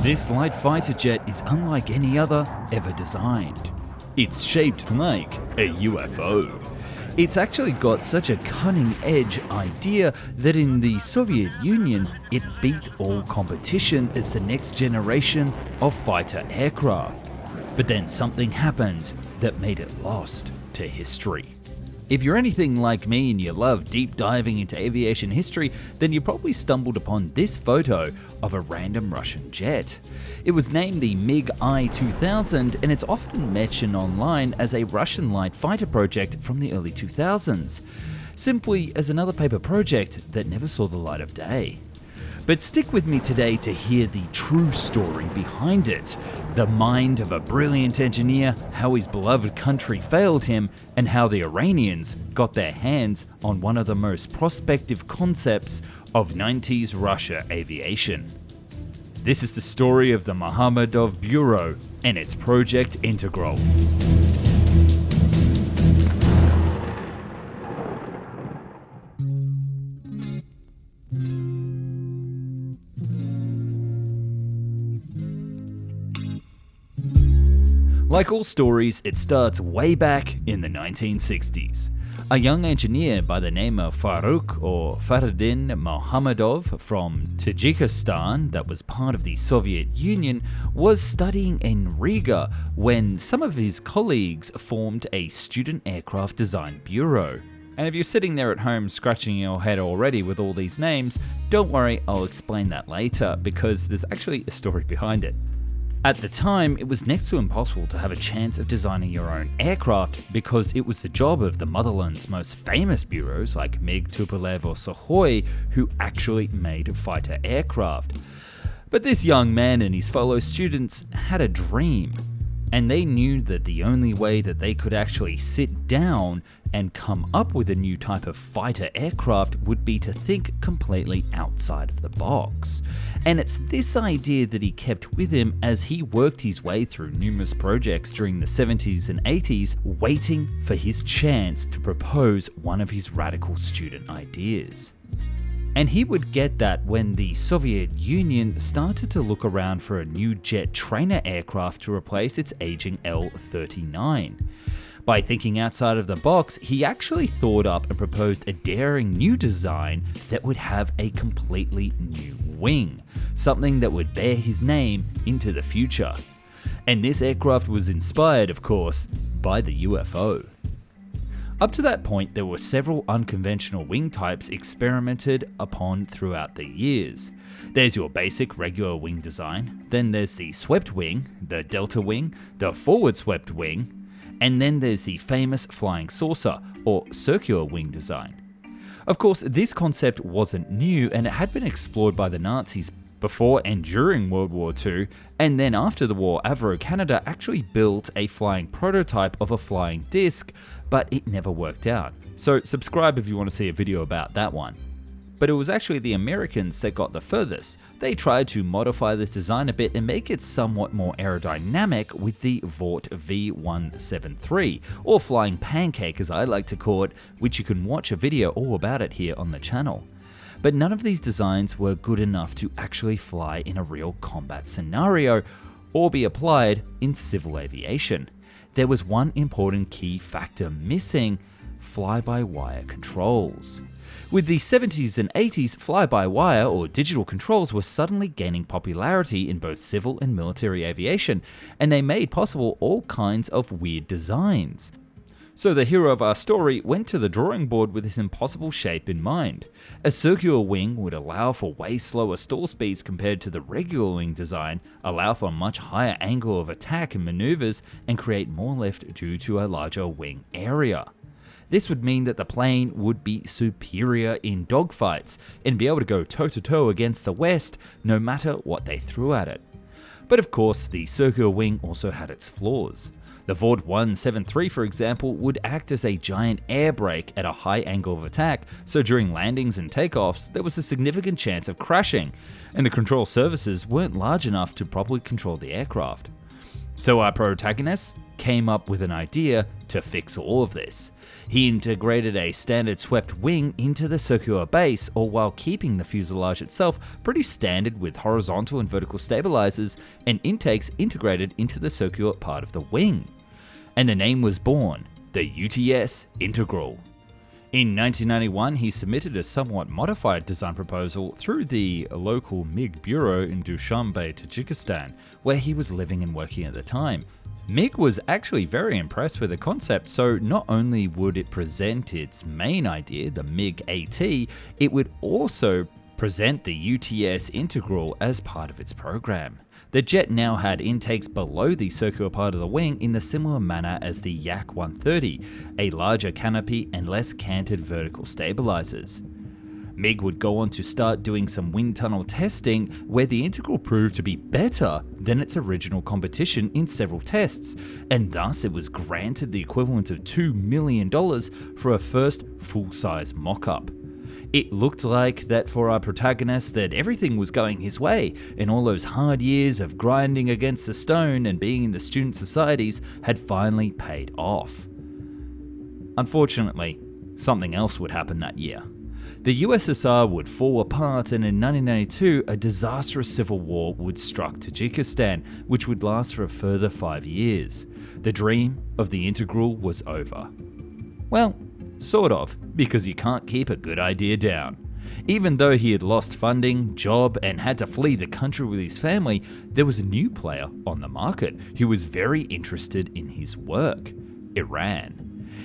This light fighter jet is unlike any other ever designed. It's shaped like a UFO. It's actually got such a cutting-edge idea that in the Soviet Union, it beat all competition as the next generation of fighter aircraft. But then something happened that made it lost to history. If you're anything like me and you love deep diving into aviation history, then you probably stumbled upon this photo of a random Russian jet. It was named the MiG-I-2000 and it's often mentioned online as a Russian light fighter project from the early 2000s, simply as another paper project that never saw the light of day. But stick with me today to hear the true story behind it, the mind of a brilliant engineer, how his beloved country failed him, and how the Iranians got their hands on one of the most prospective concepts of 90s Russia aviation. This is the story of the Mohammadov Bureau and its Project Integral. Like all stories, it starts way back in the 1960s. A young engineer by the name of Faruk or Faradin Mohammadov from Tajikistan, that was part of the Soviet Union, was studying in Riga when some of his colleagues formed a student aircraft design bureau. And if you're sitting there at home scratching your head already with all these names, don't worry, I'll explain that later because there's actually a story behind it. At the time, it was next to impossible to have a chance of designing your own aircraft because it was the job of the motherland's most famous bureaus like MiG, Tupolev or Sukhoi who actually made fighter aircraft. But this young man and his fellow students had a dream, and they knew that the only way that they could actually sit down and come up with a new type of fighter aircraft would be to think completely outside of the box. And it's this idea that he kept with him as he worked his way through numerous projects during the 70s and 80s, waiting for his chance to propose one of his radical student ideas. And he would get that when the Soviet Union started to look around for a new jet trainer aircraft to replace its aging Il-39. By thinking outside of the box, he actually thought up and proposed a daring new design that would have a completely new wing, something that would bear his name into the future. And this aircraft was inspired, of course, by the UFO. Up to that point, there were several unconventional wing types experimented upon throughout the years. There's your basic regular wing design, then there's the swept wing, the delta wing, the forward swept wing, and then there's the famous flying saucer or circular wing design. Of course, this concept wasn't new and it had been explored by the Nazis before and during World War II, and then after the war, Avro Canada actually built a flying prototype of a flying disc, but it never worked out. So subscribe if you want to see a video about that one. But it was actually the Americans that got the furthest. They tried to modify this design a bit and make it somewhat more aerodynamic with the Vought V173, or Flying Pancake as I like to call it, which you can watch a video all about it here on the channel. But none of these designs were good enough to actually fly in a real combat scenario or be applied in civil aviation. There was one important key factor missing: fly-by-wire controls. With the 70s and 80s, fly-by-wire or digital controls were suddenly gaining popularity in both civil and military aviation, and they made possible all kinds of weird designs. So the hero of our story went to the drawing board with this impossible shape in mind. A circular wing would allow for way slower stall speeds compared to the regular wing design, allow for a much higher angle of attack and maneuvers, and create more lift due to a larger wing area. This would mean that the plane would be superior in dogfights and be able to go toe-to-toe against the West no matter what they threw at it. But of course, the circular wing also had its flaws. The Vought 173, for example, would act as a giant air brake at a high angle of attack, so during landings and takeoffs, there was a significant chance of crashing, and the control surfaces weren't large enough to properly control the aircraft. So our protagonist came up with an idea to fix all of this. He integrated a standard swept wing into the circular base, all while keeping the fuselage itself pretty standard with horizontal and vertical stabilizers and intakes integrated into the circular part of the wing. And the name was born, the UTS Integral. In 1991, he submitted a somewhat modified design proposal through the local MiG bureau in Dushanbe, Tajikistan, where he was living and working at the time. MiG was actually very impressed with the concept, so not only would it present its main idea, the MiG-AT, it would also present the UTS Integral as part of its program. The jet now had intakes below the circular part of the wing in the similar manner as the Yak 130, a larger canopy and less canted vertical stabilizers. MiG would go on to start doing some wind tunnel testing where the Integral proved to be better than its original competition in several tests, and thus it was granted the equivalent of $2 million for a first full-size mock-up. It looked like that for our protagonist that everything was going his way, and all those hard years of grinding against the stone and being in the student societies had finally paid off. Unfortunately, something else would happen that year. The USSR would fall apart, and in 1992 a disastrous civil war would strike Tajikistan, which would last for a further 5 years. The dream of the Integral was over. Well, sort of, because you can't keep a good idea down. Even though he had lost funding, job, and had to flee the country with his family, there was a new player on the market who was very interested in his work: Iran.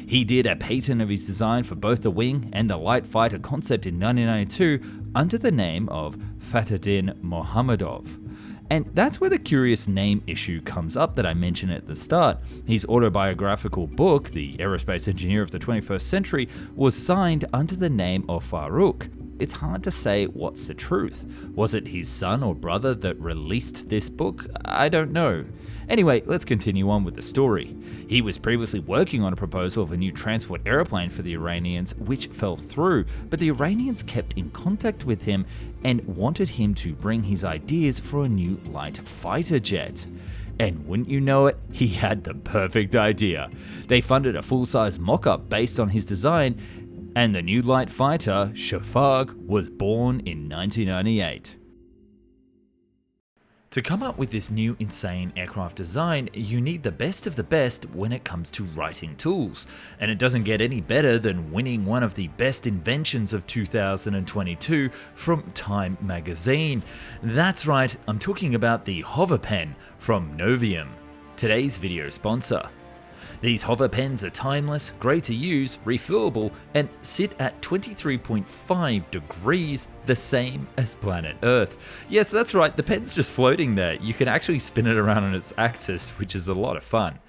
He did a patent of his design for both the wing and the light fighter concept in 1992 under the name of Fakhreddin Mohammadov. And that's where the curious name issue comes up that I mentioned at the start. His autobiographical book, The Aerospace Engineer of the 21st Century, was signed under the name of Farouk. It's hard to say what's the truth. Was it his son or brother that released this book? I don't know. Anyway, let's continue on with the story. He was previously working on a proposal of a new transport aeroplane for the Iranians, which fell through, but the Iranians kept in contact with him and wanted him to bring his ideas for a new light fighter jet. And wouldn't you know it, he had the perfect idea. They funded a full-size mock-up based on his design, and the new light fighter, Shafag, was born in 1998. To come up with this new insane aircraft design, you need the best of the best when it comes to writing tools, and it doesn't get any better than winning one of the best inventions of 2022 from Time magazine. That's right, I'm talking about the hover pen from Novium, today's video sponsor. These hover pens are timeless, great to use, refillable, and sit at 23.5 degrees, the same as planet Earth. Yes, that's right, the pen's just floating there. You can actually spin it around on its axis, which is a lot of fun.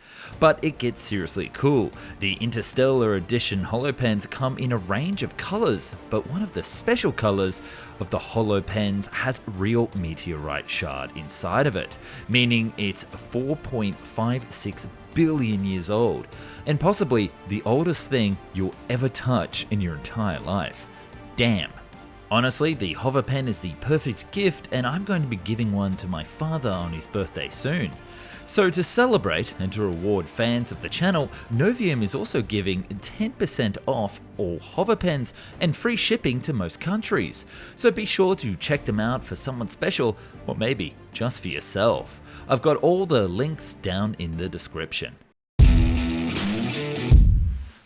But it gets seriously cool. The Interstellar Edition HoloPens come in a range of colors, but one of the special colors of the HoloPens has real meteorite shard inside of it, meaning it's 4.56 billion years old, and possibly the oldest thing you'll ever touch in your entire life. Damn. Honestly, the hover pen is the perfect gift, and I'm going to be giving one to my father on his birthday soon. So to celebrate and to reward fans of the channel, Novium is also giving 10% off all hover pens and free shipping to most countries. So be sure to check them out for someone special, or maybe just for yourself. I've got all the links down in the description.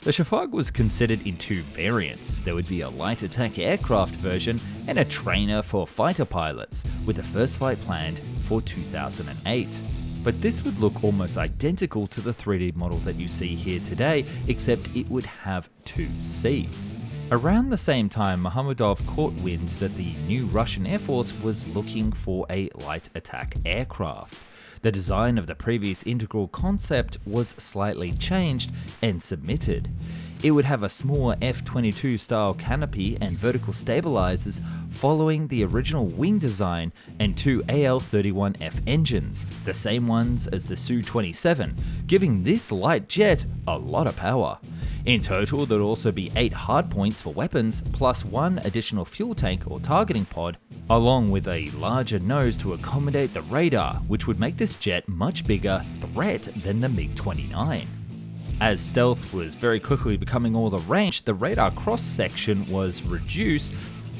The Shafag was considered in two variants. There would be a light attack aircraft version and a trainer for fighter pilots, with the first flight planned for 2008. But this would look almost identical to the 3D model that you see here today, except it would have two seats. Around the same time, Mohammadov caught wind that the new Russian Air Force was looking for a light attack aircraft. The design of the previous Integral concept was slightly changed and submitted. It would have a smaller F-22 style canopy and vertical stabilizers following the original wing design, and two AL-31F engines, the same ones as the Su-27, giving this light jet a lot of power. In total, there'd also be 8 hardpoints for weapons, plus one additional fuel tank or targeting pod along with a larger nose to accommodate the radar, which would make this jet much bigger threat than the MiG-29. As stealth was very quickly becoming all the rage, the radar cross-section was reduced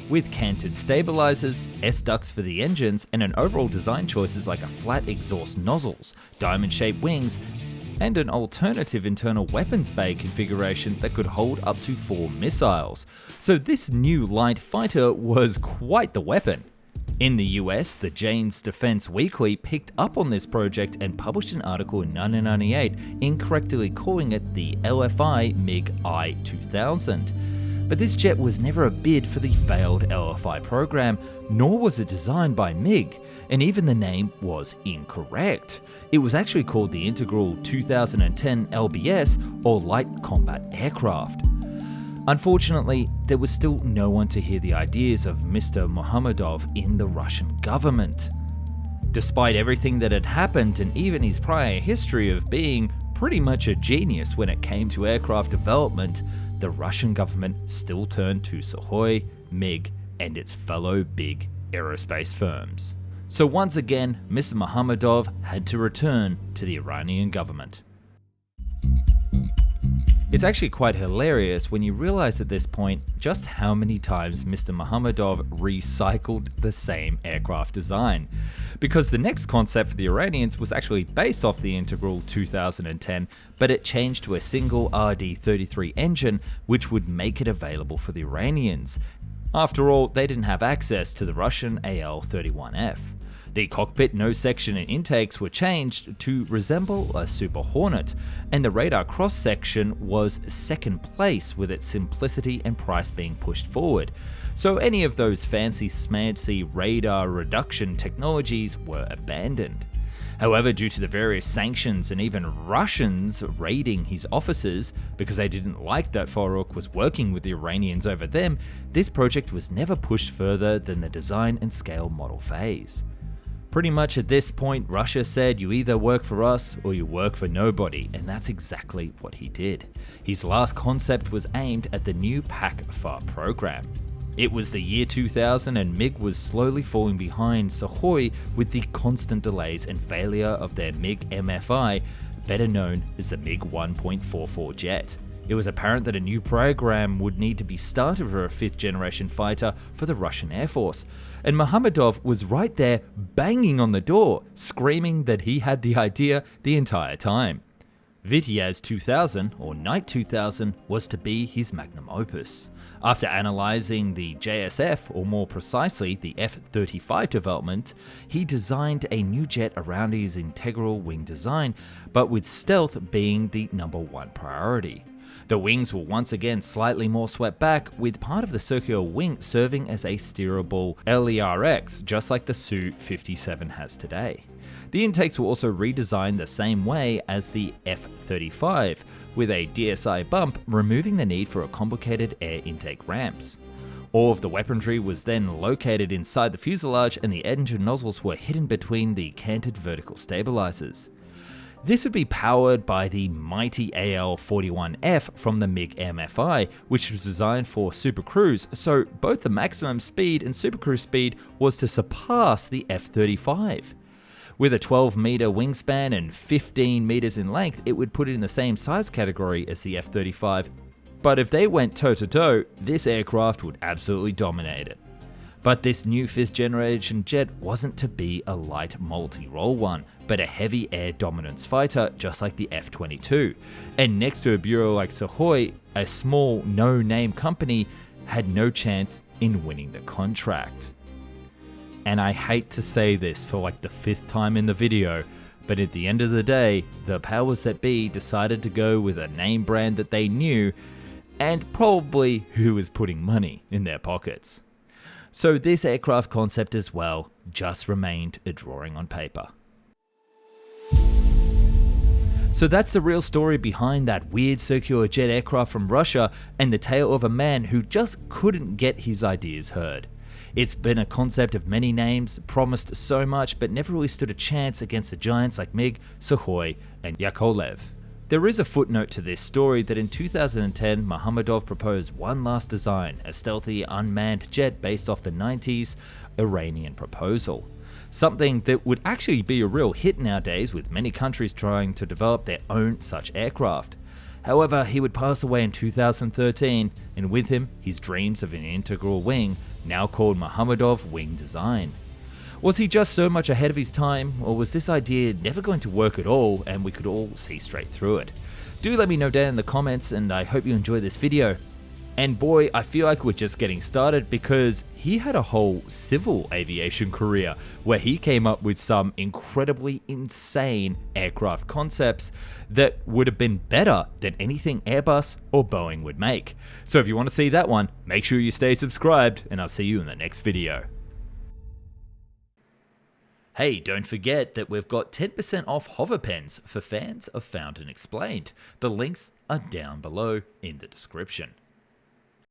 with canted stabilizers, S-ducts for the engines, and an overall design choices like a flat exhaust nozzles, diamond-shaped wings, and an alternative internal weapons bay configuration that could hold up to 4 missiles. So this new light fighter was quite the weapon. In the US, the Jane's Defense Weekly picked up on this project and published an article in 1998 incorrectly calling it the LFI MiG I-2000. But this jet was never a bid for the failed LFI program, nor was it designed by MiG, and even the name was incorrect. It was actually called the Integral 2010 LBS, or Light Combat Aircraft. Unfortunately, there was still no one to hear the ideas of Mr. Mohammadov in the Russian government. Despite everything that had happened and even his prior history of being pretty much a genius when it came to aircraft development, the Russian government still turned to Sukhoi, MiG, and its fellow big aerospace firms. So once again, Mr. Mohammadov had to return to the Iranian government. It's actually quite hilarious when you realize at this point just how many times Mr. Mohammadov recycled the same aircraft design. Because the next concept for the Iranians was actually based off the Integral 2010, but it changed to a single RD-33 engine which would make it available for the Iranians. After all, they didn't have access to the Russian AL-31F. The cockpit nose section and intakes were changed to resemble a Super Hornet, and the radar cross-section was second place with its simplicity and price being pushed forward. So any of those fancy smancy radar reduction technologies were abandoned. However, due to the various sanctions and even Russians raiding his offices because they didn't like that Farouk was working with the Iranians over them, this project was never pushed further than the design and scale model phase. Pretty much at this point, Russia said you either work for us or you work for nobody, and that's exactly what he did. His last concept was aimed at the new PAC-FAR program. It was the year 2000 and MiG was slowly falling behind Sukhoi with the constant delays and failure of their MiG MFI, better known as the MiG 1.44 jet. It was apparent that a new program would need to be started for a 5th generation fighter for the Russian Air Force, and Mohammadov was right there banging on the door, screaming that he had the idea the entire time. Vityaz 2000, or Night 2000, was to be his magnum opus. After analysing the JSF, or more precisely the F-35 development, he designed a new jet around his integral wing design, but with stealth being the '1 priority. The wings were once again slightly more swept back, with part of the circular wing serving as a steerable LERX, just like the Su-57 has today. The intakes were also redesigned the same way as the F-35, with a DSI bump removing the need for a complicated air intake ramps. All of the weaponry was then located inside the fuselage and the engine nozzles were hidden between the canted vertical stabilizers. This would be powered by the mighty AL-41F from the MiG MFI, which was designed for supercruise, so both the maximum speed and supercruise speed was to surpass the F-35. With a 12-meter wingspan and 15 meters in length, it would put it in the same size category as the F-35, but if they went toe-to-toe, this aircraft would absolutely dominate it. But this new 5th generation jet wasn't to be a light multi-role one, but a heavy air dominance fighter just like the F-22. And next to a bureau like Sukhoi, a small no-name company had no chance in winning the contract. And I hate to say this for like the 5th time in the video, but at the end of the day, the powers that be decided to go with a name brand that they knew, and probably who was putting money in their pockets. So this aircraft concept as well just remained a drawing on paper. So that's the real story behind that weird circular jet aircraft from Russia and the tale of a man who just couldn't get his ideas heard. It's been a concept of many names, promised so much, but never really stood a chance against the giants like MiG, Sukhoi, and Yakovlev. There is a footnote to this story that in 2010, Mohammedov proposed one last design, a stealthy unmanned jet based off the 90s Iranian proposal. Something that would actually be a real hit nowadays, with many countries trying to develop their own such aircraft. However, he would pass away in 2013, and with him, his dreams of an integral wing, now called Mohammedov Wing Design. Was he just so much ahead of his time, or was this idea never going to work at all and we could all see straight through it? Do let me know down in the comments, and I hope you enjoy this video. And boy, I feel like we're just getting started, because he had a whole civil aviation career where he came up with some incredibly insane aircraft concepts that would have been better than anything Airbus or Boeing would make. So if you want to see that one, make sure you stay subscribed, and I'll see you in the next video. Hey, don't forget that we've got 10% off hover pens for fans of Found and Explained. The links are down below in the description.